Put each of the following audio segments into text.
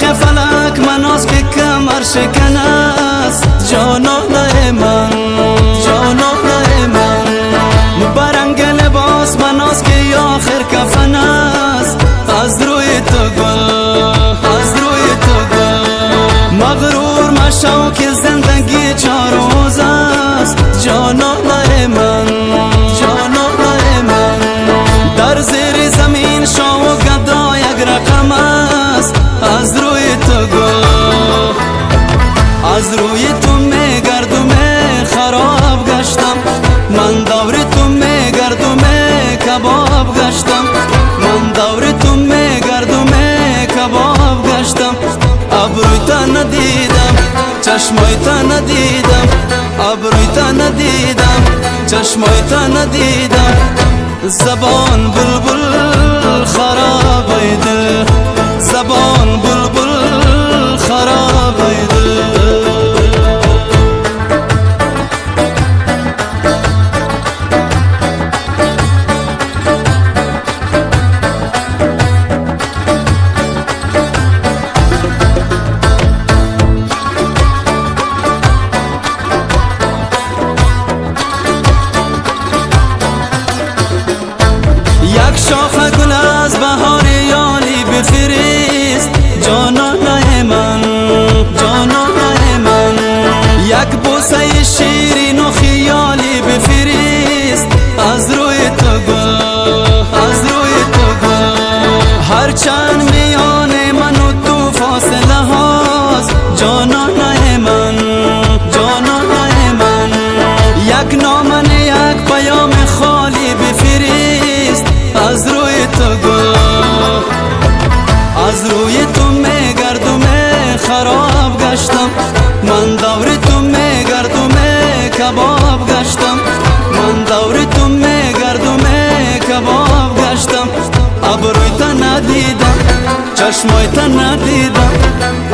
چرخ فلک مناس که کمر شکن است جانانه من، جانانه من. برنگ لباس مناس که آخر کفن است از روی تو گل، از روی تو گل. مغرور مشو که زندگی 4 روز است جانانه من، جانانه من. در زیر زمین شاه و گدا یک رقم است از روی تو گل، از روی تو میگردم خراب گشتم من، دور تو میگردم کباب گشتم من، دور تو میگردم کباب گشتم. ابروی تا ندیدم چشمای تا ندیدم، ابروی تا ندیدم چشمای تا ندیدم. زبان بلبل خراب دل، زبان بلبل خراب دل. شاخ گل از بهار یالی بفرست جانانه من، جانانه من. یک بوسه شیرین و خیالی بفرست از روی تو گل، از روی تو گل. هرچند میان من و تو فاصله هاست جانانه من، جانانه من. یک نامه یک پیام خالی بفرست از روی تو گل، از روی تو میگردم خراب گشتم من، دور تو میگردم کباب گشتم من، دور تو میگردم کباب گشتم. ابروی تا ندیدم چشمای تا ندیدم،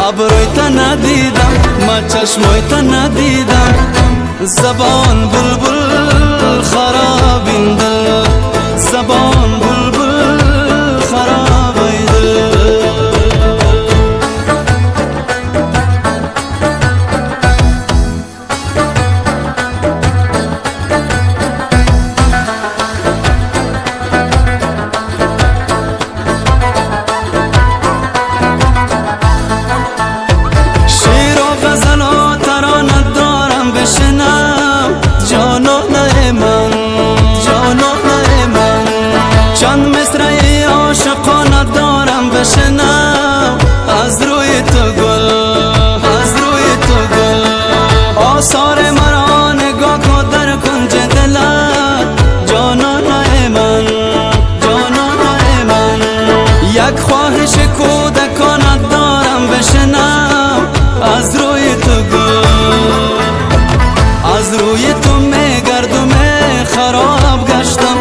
ابروی تا ندیدم من چشمای تا ندیدم. زبان بلبل خراب دل، زبان بلبل خراب دل. شعر و غزل و ترانه دارم بشنم جانانه من، جانانه من. چند مصرعی عاشقانه دارم بشنم از روی تو گل، از روی تو گل. آثار مرا نگاه کن در کنج دلت جانانه من، جانانه من. یک خواهش کودکانه دارم بشنم از روی تو گل، از روی تو میگردم خراب گشتم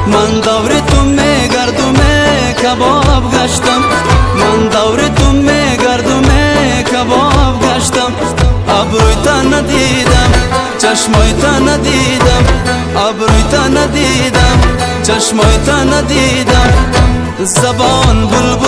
من، دور تو میگردم کباب گشتم من، دور تو میگردم کباب گشتم. ابروی تا ندیدم چشمای تا ندیدم، ابروی تا ندیدم چشمای تا ندیدم. زبان بلبل